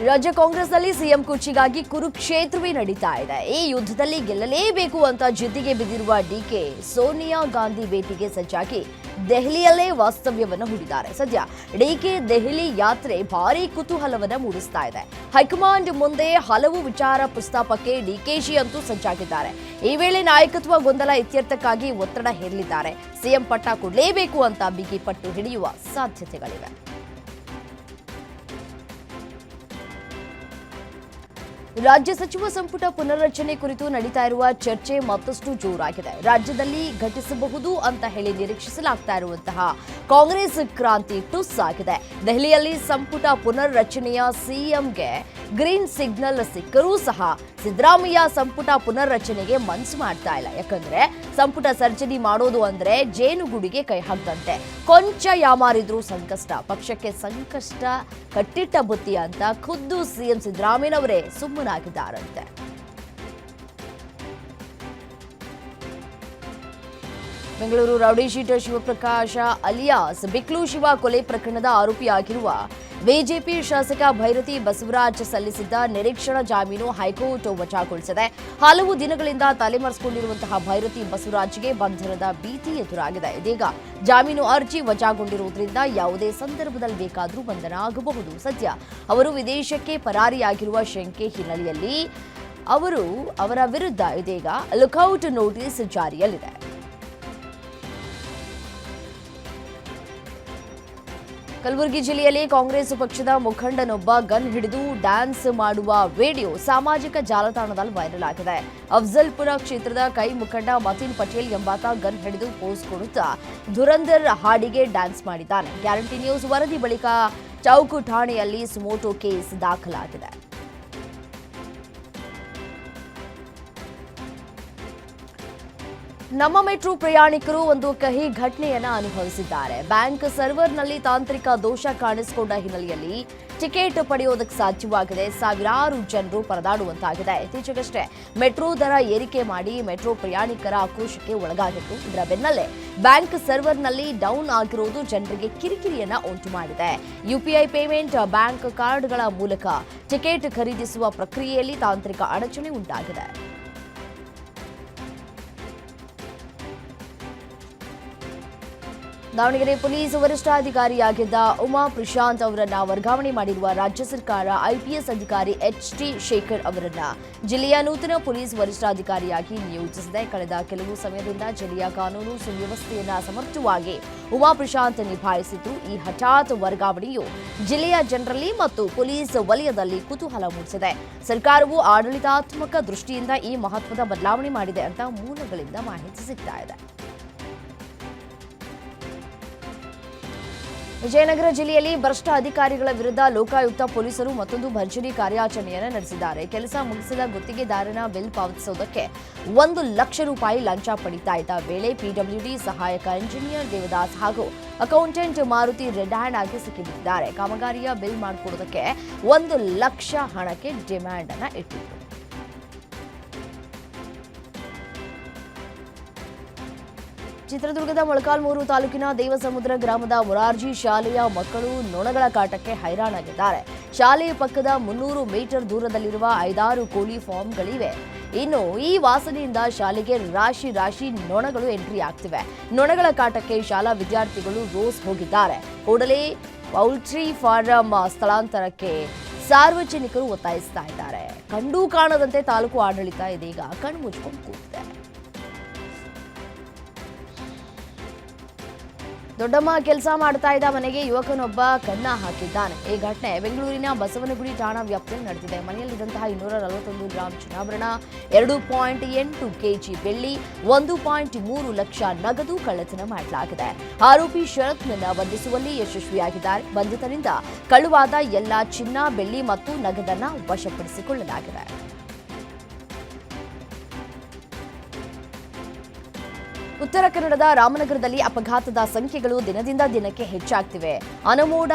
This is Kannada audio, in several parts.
ರಾಜ್ಯ ಕಾಂಗ್ರೆಸ್ನಲ್ಲಿ ಸಿಎಂ ಕುರ್ಚಿಗಾಗಿ ಕುರುಕ್ಷೇತ್ರವೇ ನಡೀತಾ ಇದೆ. ಈ ಯುದ್ಧದಲ್ಲಿ ಗೆಲ್ಲಲೇಬೇಕು ಅಂತ ಜಿದ್ದಿಗೆ ಬಿದ್ದಿರುವ ಡಿಕೆ ಸೋನಿಯಾ ಗಾಂಧಿ ಭೇಟಿಗೆ ಸಜ್ಜಾಗಿ ದೆಹಲಿಯಲ್ಲೇ ವಾಸ್ತವ್ಯವನ್ನು ಹೂಡಿದ್ದಾರೆ. ಸದ್ಯ ಡಿಕೆ ದೆಹಲಿ ಯಾತ್ರೆ ಭಾರೀ ಕುತೂಹಲವನ್ನು ಮೂಡಿಸ್ತಾ ಇದೆ. ಹೈಕಮಾಂಡ್ ಮುಂದೆ ಹಲವು ವಿಚಾರ ಪ್ರಸ್ತಾಪಕ್ಕೆ ಡಿಕೆಶಿ ಅಂತೂ ಸಜ್ಜಾಗಿದ್ದಾರೆ. ಈ ವೇಳೆ ನಾಯಕತ್ವ ಗೊಂದಲ ಇತ್ಯರ್ಥಕ್ಕಾಗಿ ಒತ್ತಡ ಹೇರಲಿದ್ದಾರೆ. ಸಿಎಂ ಪಟ್ಟ ಕೊಡಲೇಬೇಕು ಅಂತ ಬಿಗಿ ಪಟ್ಟು ಹಿಡಿಯುವ ಸಾಧ್ಯತೆಗಳಿವೆ. ರಾಜ್ಯ ಸಚಿವ ಸಂಪುಟ ಪುನರ್ರಚನೆ ಕುರಿತು ನಡೀತಾ ಇರುವ ಚರ್ಚೆ ಮತ್ತಷ್ಟು ಜೋರಾಗಿದೆ. ರಾಜ್ಯದಲ್ಲಿ ಘಟಿಸಬಹುದು ಅಂತ ಹೇಳಿ ನಿರೀಕ್ಷಿಸಲಾಗ್ತಾ ಇರುವಂತಹ ಕಾಂಗ್ರೆಸ್ ಕ್ರಾಂತಿ ಟುಸ್ ಆಗಿದೆ. ದೆಹಲಿಯಲ್ಲಿ ಸಂಪುಟ ಪುನರ್ರಚನೆಯ ಸಿಎಂಗೆ ಗ್ರೀನ್ ಸಿಗ್ನಲ್ ಸಿಕ್ಕರೂ ಸಹ ಸಿದ್ದರಾಮಯ್ಯ ಸಂಪುಟ ಪುನರ್ರಚನೆಗೆ ಮನಸ್ಸು ಮಾಡ್ತಾ ಇಲ್ಲ. ಯಾಕಂದ್ರೆ ಸಂಪುಟ ಸರ್ಜರಿ ಮಾಡೋದು ಅಂದ್ರೆ ಜೇನುಗೂಡಿಗೆ ಕೈ ಹಾಕ್ದಂತೆ. ಕೊಂಚ ಯಾಮಾರಿದ್ರು ಸಂಕಷ್ಟ, ಪಕ್ಷಕ್ಕೆ ಸಂಕಷ್ಟ ಕಟ್ಟಿಟ್ಟ ಬುತ್ತಿ ಅಂತ ಖುದ್ದು ಸಿಎಂ ಸಿದ್ದರಾಮಯ್ಯನವರೇ ಸುಮ್ಮನಾಗಿದ್ದಾರಂತೆ. Bengaluru rowdy sheeter Shivaprakash alias Biklu Shiva ಕೊಲೆ ಪ್ರಕರಣದ ಆರೋಪಿಯಾಗಿರುವ ಬಿಜೆಪಿ ಶಾಸಕ ಭೈರತಿ ಬಸವರಾಜ್ ಸಲ್ಲಿಸಿದ್ದ ನಿರೀಕ್ಷಣಾ ಜಾಮೀನು ಹೈಕೋರ್ಟ್ ವಜಾಗೊಳಿಸಿದೆ. ಹಲವು ದಿನಗಳಿಂದ ತಲೆಮರೆಸಿಕೊಂಡಿರುವಂತಹ ಭೈರತಿ ಬಸವರಾಜ್ಗೆ ಬಂಧನದ ಭೀತಿ ಎದುರಾಗಿದೆ. ಇದೀಗ ಜಾಮೀನು ಅರ್ಜಿ ವಜಾಗೊಂಡಿರುವುದರಿಂದ ಯಾವುದೇ ಸಂದರ್ಭದಲ್ಲಿ ಬೇಕಾದರೂ ಬಂಧನ ಆಗಬಹುದು. ಸದ್ಯ ಅವರು ವಿದೇಶಕ್ಕೆ ಪರಾರಿಯಾಗಿರುವ ಶಂಕೆ ಹಿನ್ನೆಲೆಯಲ್ಲಿ ಅವರ ವಿರುದ್ಧ ಇದೀಗ ಲುಕೌಟ್ ನೋಟಿಸ್ ಜಾರಿಯಲ್ಲಿದೆ. ಕಲಬುರಗಿ ಜಿಲ್ಲೆಯಲ್ಲಿ ಕಾಂಗ್ರೆಸ್ ಪಕ್ಷದ ಮುಖಂಡನೊಬ್ಬ ಗನ್ ಹಿಡಿದು ಡ್ಯಾನ್ಸ್ ಮಾಡುವ ವಿಡಿಯೋ ಸಾಮಾಜಿಕ ಜಾಲತಾಣದಲ್ಲಿ ವೈರಲ್ ಆಗಿದೆ. ಅಫ್ಜಲ್ಪುರ ಕ್ಷೇತ್ರದ ಕೈ ಮುಖಂಡ ಮತೀನ್ ಪಟೇಲ್ ಎಂಬಾತ ಗನ್ ಹಿಡಿದು ಪೋಸ್ ಕೊಡುತ್ತಾ ಧುರಂಧರ್ ಹಾಡಿಗೆ ಡ್ಯಾನ್ಸ್ ಮಾಡಿದ್ದಾನೆ. ಗ್ಯಾರಂಟಿ ನ್ಯೂಸ್ ವರದಿ ಬಳಿಕ ಚೌಕು ಠಾಣೆಯಲ್ಲಿ ಸುಮೋಟೋ ಕೇಸ್ ದಾಖಲಾಗಿದೆ. ನಮ್ಮ ಮೆಟ್ರೋ ಪ್ರಯಾಣಿಕರು ಒಂದು ಕಹಿ ಘಟನೆಯನ್ನ ಅನುಭವಿಸಿದ್ದಾರೆ. ಬ್ಯಾಂಕ್ ಸರ್ವರ್ನಲ್ಲಿ ತಾಂತ್ರಿಕ ದೋಷ ಕಾಣಿಸಿಕೊಂಡ ಹಿನ್ನೆಲೆಯಲ್ಲಿ ಟಿಕೆಟ್ ಪಡೆಯೋದಕ್ಕೆ ಸಾಧ್ಯವಾಗಿದೆ. ಸಾವಿರಾರು ಜನರು ಪರದಾಡುವಂತಾಗಿದೆ. ಇತ್ತೀಚೆಗಷ್ಟೇ ಮೆಟ್ರೋ ದರ ಏರಿಕೆ ಮಾಡಿ ಮೆಟ್ರೋ ಪ್ರಯಾಣಿಕರ ಆಕ್ರೋಶಕ್ಕೆ ಒಳಗಾಗಿತ್ತು. ಇದರ ಬೆನ್ನಲ್ಲೇ ಬ್ಯಾಂಕ್ ಸರ್ವರ್ನಲ್ಲಿ ಡೌನ್ ಆಗಿರುವುದು ಜನರಿಗೆ ಕಿರಿಕಿರಿಯನ್ನ ಉಂಟು ಮಾಡಿದೆ. ಯುಪಿಐ ಪೇಮೆಂಟ್, ಬ್ಯಾಂಕ್ ಕಾರ್ಡ್ಗಳ ಮೂಲಕ ಟಿಕೆಟ್ ಖರೀದಿಸುವ ಪ್ರಕ್ರಿಯೆಯಲ್ಲಿ ತಾಂತ್ರಿಕ ಅಡಚಣೆ ಉಂಟಾಗಿದೆ. ದಾವಣಗೆರೆ ಪೊಲೀಸ್ ವರಿಷ್ಠಾಧಿಕಾರಿಯಾಗಿದ್ದ ಉಮಾ ಪ್ರಶಾಂತ್ ಅವರನ್ನ ವರ್ಗಾವಣೆ ಮಾಡಿರುವ ರಾಜ್ಯ ಸರ್ಕಾರ ಐಪಿಎಸ್ ಅಧಿಕಾರಿ ಎಚ್ಟಿ ಶೇಖರ್ ಅವರನ್ನ ಜಿಲ್ಲೆಯ ನೂತನ ಪೊಲೀಸ್ ವರಿಷ್ಠಾಧಿಕಾರಿಯಾಗಿ ನಿಯೋಜಿಸಿದೆ. ಕಳೆದ ಕೆಲವು ಸಮಯದಿಂದ ಜಿಲ್ಲೆಯ ಕಾನೂನು ಸುವ್ಯವಸ್ಥೆಯನ್ನ ಸಮರ್ಥವಾಗಿ ಉಮಾ ಪ್ರಶಾಂತ್ ನಿಭಾಯಿಸಿದ್ದು, ಈ ಹಠಾತ್ ವರ್ಗಾವಣೆಯು ಜಿಲ್ಲೆಯ ಜನರಲ್ಲಿ ಮತ್ತು ಪೊಲೀಸ್ ವಲಯದಲ್ಲಿ ಕುತೂಹಲ ಮೂಡಿಸಿದೆ. ಸರ್ಕಾರವು ಆಡಳಿತಾತ್ಮಕ ದೃಷ್ಟಿಯಿಂದ ಈ ಮಹತ್ವದ ಬದಲಾವಣೆ ಮಾಡಿದೆ ಅಂತ ಮೂಲಗಳಿಂದ ಮಾಹಿತಿ ಸಿಗ್ತಾ ಇದೆ. ವಿಜಯನಗರ ಜಿಲ್ಲೆಯಲ್ಲಿ ಭ್ರಷ್ಟ ಅಧಿಕಾರಿಗಳ ವಿರುದ್ಧ ಲೋಕಾಯುಕ್ತ ಪೊಲೀಸರು ಮತ್ತೊಂದು ಭರ್ಜರಿ ಕಾರ್ಯಾಚರಣೆಯನ್ನು ನಡೆಸಿದ್ದಾರೆ. ಕೆಲಸ ಮುಗಿಸಿದ ಗುತ್ತಿಗೆದಾರನ ಬಿಲ್ ಪಾವತಿಸುವುದಕ್ಕೆ 1 ಲಕ್ಷ ರೂಪಾಯಿ ಲಂಚ ಪಡಿತಾ ಇದ್ದ ವೇಳೆ ಪಿಡಬ್ಲ್ಯೂಡಿ ಸಹಾಯಕ ಇಂಜಿನಿಯರ್ ದೇವದಾಸ್ ಹಾಗೂ ಅಕೌಂಟೆಂಟ್ ಮಾರುತಿ ರೆಡ್ ಹ್ಯಾಂಡ್ ಆಗಿ ಸಿಕ್ಕಿಬಿದ್ದಿದ್ದಾರೆ. ಕಾಮಗಾರಿಯ ಬಿಲ್ ಮಾಡಿಕೊಡೋದಕ್ಕೆ 1 ಲಕ್ಷ ಹಣಕ್ಕೆ ಡಿಮ್ಯಾಂಡ್ ಅನ್ನ ಇಟ್ಟಿದ್ರು. ಚಿತ್ರದುರ್ಗದ ಮೊಳಕಾಲ್ಮೂರು ತಾಲೂಕಿನ ದೇವಸಮುದ್ರ ಗ್ರಾಮದ ಮೊರಾರ್ಜಿ ಶಾಲೆಯ ಮಕ್ಕಳು ನೊಣಗಳ ಕಾಟಕ್ಕೆ ಹೈರಾಣಾಗಿದ್ದಾರೆ. ಶಾಲೆಯ ಪಕ್ಕದ 300 ಮೀಟರ್ ದೂರದಲ್ಲಿರುವ 5-6 ಕೋಳಿ ಫಾರ್ಮ್ಗಳಿವೆ. ಇನ್ನು ಈ ವಾಸನೆಯಿಂದ ಶಾಲೆಗೆ ರಾಶಿ ರಾಶಿ ನೊಣಗಳು ಎಂಟ್ರಿ ಆಗ್ತಿವೆ. ನೊಣಗಳ ಕಾಟಕ್ಕೆ ಶಾಲಾ ವಿದ್ಯಾರ್ಥಿಗಳು ರೋಸ್ ಹೋಗಿದ್ದಾರೆ. ಕೂಡಲೇ ಪೌಲ್ಟ್ರಿ ಫಾರಂ ಸ್ಥಳಾಂತರಕ್ಕೆ ಸಾರ್ವಜನಿಕರು ಒತ್ತಾಯಿಸ್ತಾ ಇದ್ದಾರೆ. ಕಂಡೂ ಕಾಣದಂತೆ ತಾಲೂಕು ಆಡಳಿತ ಇದೀಗ ಕಣ್ಮುಚ್ಕೊಂಡು ಕೂತಿದೆ. ದೊಡ್ಡಮ್ಮ ಕೆಲಸ ಮಾಡ್ತಾ ಇದ್ದ ಮನೆಗೆ ಯುವಕನೊಬ್ಬ ಕನ್ನ ಹಾಕಿದ್ದಾನೆ. ಈ ಘಟನೆ ಬೆಂಗಳೂರಿನ ಬಸವನಗುಡಿ ಠಾಣಾ ವ್ಯಾಪ್ತಿಯಲ್ಲಿ ನಡೆದಿದೆ. ಮನೆಯಲ್ಲಿದ್ದಂತಹ 241 ಗ್ರಾಂ ಚಿನ್ನಾಭರಣ, 2.8 ಕೆಜಿ ಬೆಳ್ಳಿ, 1.3 ಲಕ್ಷ ನಗದು ಕಳ್ಳತನ ಮಾಡಲಾಗಿದೆ. ಆರೋಪಿ ಶರತ್ನನ್ನ ಬಂಧಿಸುವಲ್ಲಿ ಯಶಸ್ವಿಯಾಗಿದ್ದಾರೆ. ಬಂಧಿತರಿಂದ ಕಳುವಾದ ಎಲ್ಲ ಚಿನ್ನ, ಬೆಳ್ಳಿ ಮತ್ತು ನಗದನ್ನ ವಶಪಡಿಸಿಕೊಳ್ಳಲಾಗಿದೆ. ಉತ್ತರ ಕನ್ನಡದ ರಾಮನಗರದಲ್ಲಿ ಅಪಘಾತದ ಸಂಖ್ಯೆಗಳು ದಿನದಿಂದ ದಿನಕ್ಕೆ ಹೆಚ್ಚಾಗ್ತಿವೆ. ಅನಮೋಡ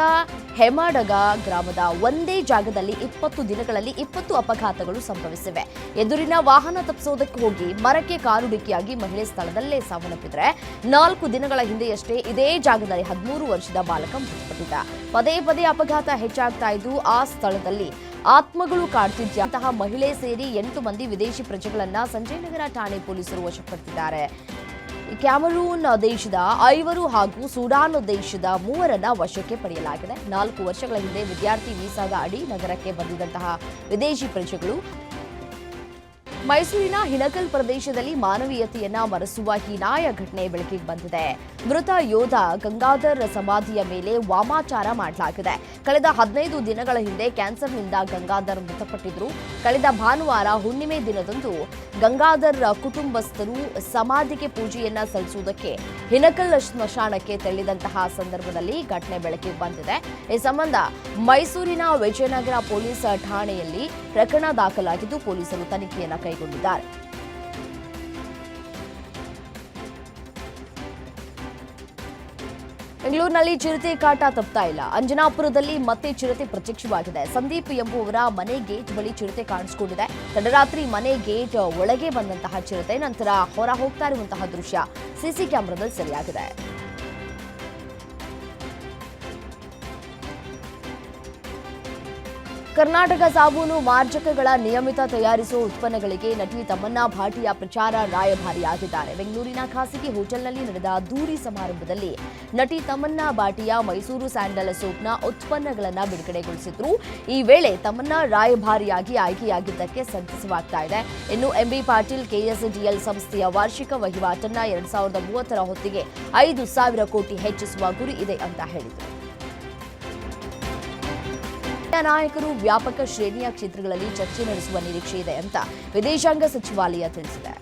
ಹೆಮಾಡಗ ಗ್ರಾಮದ ಒಂದೇ ಜಾಗದಲ್ಲಿ 20 ದಿನಗಳಲ್ಲಿ 20 ಅಪಘಾತಗಳು ಸಂಭವಿಸಿವೆ. ಎದುರಿನ ವಾಹನ ತಪ್ಪಿಸೋದಕ್ಕೆ ಹೋಗಿ ಮರಕ್ಕೆ ಕಾರು ಡಿಕ್ಕಿಯಾಗಿ ಮಹಿಳೆ ಸ್ಥಳದಲ್ಲೇ ಸಾವನ್ನಪ್ಪಿದ್ರೆ 4 ದಿನಗಳ ಹಿಂದೆಯಷ್ಟೇ ಇದೇ ಜಾಗದಲ್ಲಿ 13 ವರ್ಷದ ಬಾಲಕ ಮೃತಪಟ್ಟಿದ್ದ. ಪದೇ ಪದೇ ಅಪಘಾತ ಹೆಚ್ಚಾಗ್ತಾ ಇದ್ದು ಆ ಸ್ಥಳದಲ್ಲಿ ಆತ್ಮಗಳು ಕಾಡ್ತಿದ್ಯಾ ಅಂತಹ ಮಹಿಳೆ ಸೇರಿ 8 ಮಂದಿ ವಿದೇಶಿ ಪ್ರಜೆಗಳನ್ನ ಸಂಜಯನಗರ ಠಾಣೆ ಪೊಲೀಸರು ವಶಪಡಿಸಿದ್ದಾರೆ. ಕ್ಯಾಮರೂನ್ ದೇಶದ 5 ಹಾಗೂ ಸುಡಾನ್ ದೇಶದ 3 ವಶಕ್ಕೆ ಪಡೆಯಲಾಗಿದೆ. 4 ವರ್ಷಗಳ ಹಿಂದೆ ವಿದ್ಯಾರ್ಥಿ ವೀಸಾದ ಅಡಿ ನಗರಕ್ಕೆ ಬಂದಿದ್ದಂತಹ ವಿದೇಶಿ ಪ್ರಜೆಗಳು ಮೈಸೂರಿನ ಹಿನಕಲ್ ಪ್ರದೇಶದಲ್ಲಿ ಮಾನವೀಯತೆಯನ್ನ ಮರೆಸುವ ಹೀನಾಯ ಘಟನೆ ಬೆಳಕಿಗೆ ಬಂದಿದೆ. ಮೃತ ಯೋಧ ಗಂಗಾಧರ್ ಸಮಾಧಿಯ ಮೇಲೆ ವಾಮಾಚಾರ ಮಾಡಲಾಗಿದೆ. ಕಳೆದ 15 ದಿನಗಳ ಹಿಂದೆ ಕ್ಯಾನ್ಸರ್ನಿಂದ ಗಂಗಾಧರ್ ಮೃತಪಟ್ಟಿದ್ರು. ಕಳೆದ ಭಾನುವಾರ ಹುಣ್ಣಿಮೆ ದಿನದಂದು ಗಂಗಾಧರ್ ಕುಟುಂಬಸ್ಥರು ಸಮಾಧಿಗೆ ಪೂಜೆಯನ್ನ ಸಲ್ಲಿಸುವುದಕ್ಕೆ ಹಿನಕಲ್ ಸ್ಮಶಾನಕ್ಕೆ ತೆರಳಿದಂತಹ ಸಂದರ್ಭದಲ್ಲಿ ಘಟನೆ ಬೆಳಕಿಗೆ ಬಂದಿದೆ. ಈ ಸಂಬಂಧ ಮೈಸೂರಿನ ವಿಜಯನಗರ ಪೊಲೀಸ್ ಠಾಣೆಯಲ್ಲಿ ಪ್ರಕರಣ ದಾಖಲಾಗಿದ್ದು ಪೊಲೀಸರು ತನಿಖೆಯನ್ನು ಕೈಗೊಂಡಿದ್ದಾರೆ. ಬೆಂಗಳೂರಿನಲ್ಲಿ ಚಿರತೆ ಕಾಟ ತಪ್ತಾ ಇಲ್ಲ. ಅಂಜನಾಪುರದಲ್ಲಿ ಮತ್ತೆ ಚಿರತೆ ಪ್ರತ್ಯಕ್ಷವಾಗಿದೆ. ಸಂದೀಪ್ ಎಂಬುವರ ಮನೆ ಗೇಟ್ ಬಳಿ ಚಿರತೆ ಕಾಣಿಸಿಕೊಂಡಿದೆ. ತಡರಾತ್ರಿ ಮನೆ ಗೇಟ್ ಒಳಗೆ ಬಂದಂತಹ ಚಿರತೆ ನಂತರ ಹೊರ ಹೋಗ್ತಾ ಇರುವಂತಹ ದೃಶ್ಯ ಸಿಸಿ ಕ್ಯಾಮೆರಾದಲ್ಲಿ ಸೆರೆಯಾಗಿದೆ. ಕರ್ನಾಟಕ ಸಾಬೂನು ಮಾರ್ಜಕಗಳ ನಿಯಮಿತ ತಯಾರಿಸುವ ಉತ್ಪನ್ನಗಳಿಗೆ ನಟಿ ತಮನ್ನಾ ಭಾಟಿಯಾ ಪ್ರಚಾರ ರಾಯಭಾರಿಯಾಗಿದ್ದಾರೆ. ಬೆಂಗಳೂರಿನ ಖಾಸಗಿ ಹೋಟೆಲ್ನಲ್ಲಿ ನಡೆದ ಅದ್ದೂರಿ ಸಮಾರಂಭದಲ್ಲಿ ನಟಿ ತಮನ್ನಾ ಭಾಟಿಯಾ ಮೈಸೂರು ಸ್ಯಾಂಡಲ್ ಸೋಪ್ನ ಉತ್ಪನ್ನಗಳನ್ನು ಬಿಡುಗಡೆಗೊಳಿಸಿದ್ರು. ಈ ವೇಳೆ ತಮನ್ನಾ ರಾಯಭಾರಿಯಾಗಿ ಆಯ್ಕೆಯಾಗಿದ್ದಕ್ಕೆ ಸಂತಸವಾಗ್ತಾ ಇದೆ. ಇನ್ನು ಎಂಬಿ ಪಾಟೀಲ್ ಕೆಎಸ್ಡಿಎಲ್ ಸಂಸ್ಥೆಯ ವಾರ್ಷಿಕ ವಹಿವಾಟನ್ನ 2030ರ ಹೊತ್ತಿಗೆ 5,000 ಕೋಟಿ ಹೆಚ್ಚಿಸುವ ಗುರಿ ಇದೆ ಅಂತ ಹೇಳಿದರು. ನಾಯಕರು ವ್ಯಾಪಕ ಶ್ರೇಣಿಯ ಕ್ಷೇತ್ರಗಳಲ್ಲಿ ಚರ್ಚೆ ನಡೆಸುವ ನಿರೀಕ್ಷೆ ಇದೆ ಅಂತ ವಿದೇಶಾಂಗ ಸಚಿವಾಲಯ ತಿಳಿಸಿದೆ.